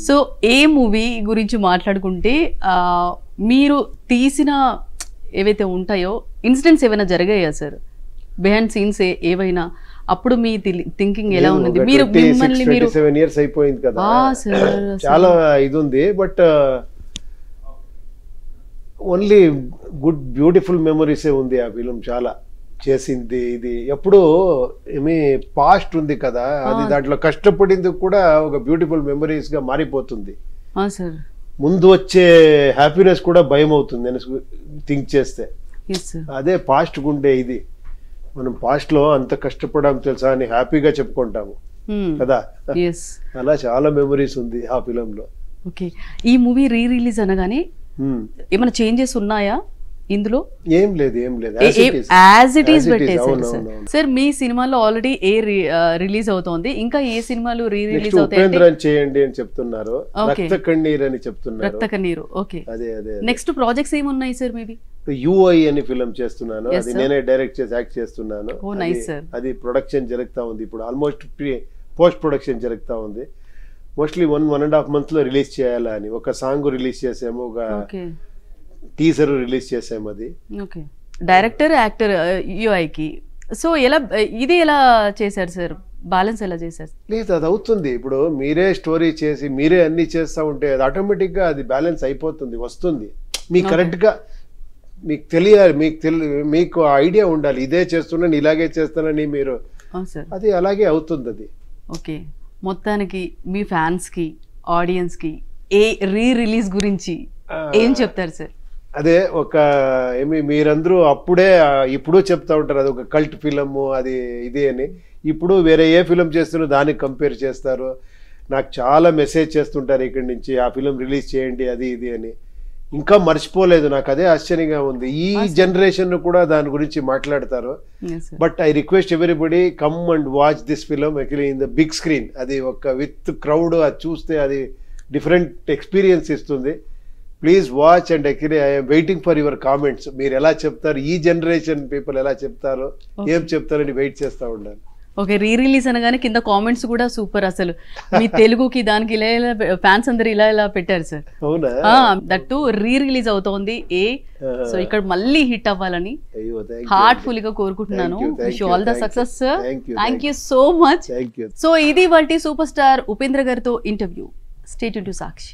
So ఏ movie గురించి మాట్లాడుకుంటే మీరు తీసిన ఏవైతే ఉంటాయో ఇన్సిడెంట్స్ ఏమైనా జరిగాయా సార్, బిహైండ్ సీన్స్ ఏవైనా? అప్పుడు మీ థింకింగ్ ఎలా ఉన్నది? మీరు మిమ్మల్ని మీరు 7 years అయిపోయింది కదా, చాలా ఇది ఉంది. బట్ ఓన్లీ గుడ్ బ్యూటిఫుల్ మెమరీసే ఉంది ఆ ఫిలిం. చాలా చేసింది ఇది ఎప్పుడు ఏమి పాస్ట్ ఉంది కదా, అది దాంట్లో కష్టపడింది కూడా ఒక బ్యూటిఫుల్ మెమరీస్ గా మారిపోతుంది. ముందు వచ్చే హ్యాపీనెస్ కూడా భయం అవుతుంది నేను థింక్ చేస్తే. అదే పాస్ట్ గుండే ఇది. మనం పాస్ట్ లో అంత కష్టపడాం తెలుసా అని హ్యాపీగా చెప్పుకుంటాము కదా, అలా చాలా మెమరీస్ ఉంది ఆ ఫిలిం లో. ఓకే, ఈ మూవీ రిలీజ్ అనగానే ఏమైనా చేంజెస్ ఉన్నాయా ఇందులో? ఏం లేదు, ఏం లేదు, యాజ్ ఇట్ ఈస్ పెట్టేశారు సార్. మీ సినిమాలో ఆల్రెడీ రిలీజ్ అవుతోంది, ఇంకా ఏ సినిమాలు రిలీజ్ అవుతాయి చేయండి అని చెప్తున్నారు. రక్త కన్నీరు అని చెప్తున్నారు. రక్త కన్నీరు, ఓకే. అదే అదే. నెక్స్ట్ ప్రాజెక్ట్స్ ఏమున్నాయి సార్ మీవి? యూఐ అని ఫిల్మ్ చేస్తున్నాను, అది నేనే డైరెక్ట్ చేసి యాక్ట్ చేస్తున్నాను. అది ప్రొడక్షన్ జరుగుతా ఉంది ఇప్పుడు, ఆల్మోస్ట్ పోస్ట్ ప్రొడక్షన్ జరుగుతా ఉంది. మోస్ట్లీ 1.5 months లో రిలీజ్ చేయాలా అని. ఒక సాంగ్ రిలీజ్ చేసాము, ఒక టీజర్ రిలీజ్ చేసాము. అది డైరెక్టర్ యాక్టర్ యూఐకి. సో ఎలా ఇది ఎలా చేశారు సార్, బ్యాలెన్స్ ఎలా చేశారు? లేదు, అది అవుతుంది. ఇప్పుడు మీరే స్టోరీ చేసి మీరే అన్ని చేస్తా ఉంటే అది ఆటోమేటిక్ గా అది బ్యాలెన్స్ అయిపోతుంది, వస్తుంది. మీకు కరెక్ట్ గా మీకు తెలియాలి, మీకు ఐడియా ఉండాలి, ఇదే చేస్తున్నాను ఇలాగే చేస్తానని. మీరు అది అలాగే అవుతుంది అది. ఓకే, మొత్తానికి మీ ఫ్యాన్స్ కి ఆడియన్స్ కి రిలీజ్ గురించి ఏం చెప్తారు సార్? అదే ఒక మీరందరూ అప్పుడే ఇప్పుడు చెప్తా ఉంటారు అది ఒక కల్ట్ ఫిలము అది ఇది అని. ఇప్పుడు వేరే ఏ ఫిలం చేస్తున్నా దానికి కంపేర్ చేస్తారు. నాకు చాలా మెసేజ్ చేస్తుంటారు ఇక్కడి నుంచి, ఆ ఫిలం రిలీజ్ చేయండి అది ఇది అని. ఇంకా మర్చిపోలేదు, నాకు అదే ఆశ్చర్యంగా ఉంది. ఈ జనరేషన్ కూడా దాని గురించి మాట్లాడతారు. But I request everybody come and watch this film actually in the big screen. అది ఒక విత్ క్రౌడ్ అది చూస్తే అది డిఫరెంట్ ఎక్స్పీరియన్స్ ఇస్తుంది. Please watch and actually I'm waiting for your comments. మీరు ఎలా చెప్తారు, ఈ జనరేషన్ పీపుల్ ఎలా చెప్తారో, ఏం చెప్తారని వెయిట్ చేస్తూ ఉండాలి. ఓకే, రిలీజ్ అనగానే కింద కామెంట్స్ కూడా సూపర్. అసలు మీ తెలుగుకి దానికి ఇలా ఇలా ఫ్యాన్స్ అందరు ఇలా పెట్టారు సార్. దట్టు రిలీజ్ అవుతోంది సో ఇక్కడ మళ్ళీ హిట్ అవ్వాలని హార్ట్ఫుల్ గా కోరుకుంటున్నాను. Wish you all the success sir. Thank you so much. So ఇది వాటి సూపర్ స్టార్ ఉపేంద్ర గారితో interview. Stay tune to Sakshi.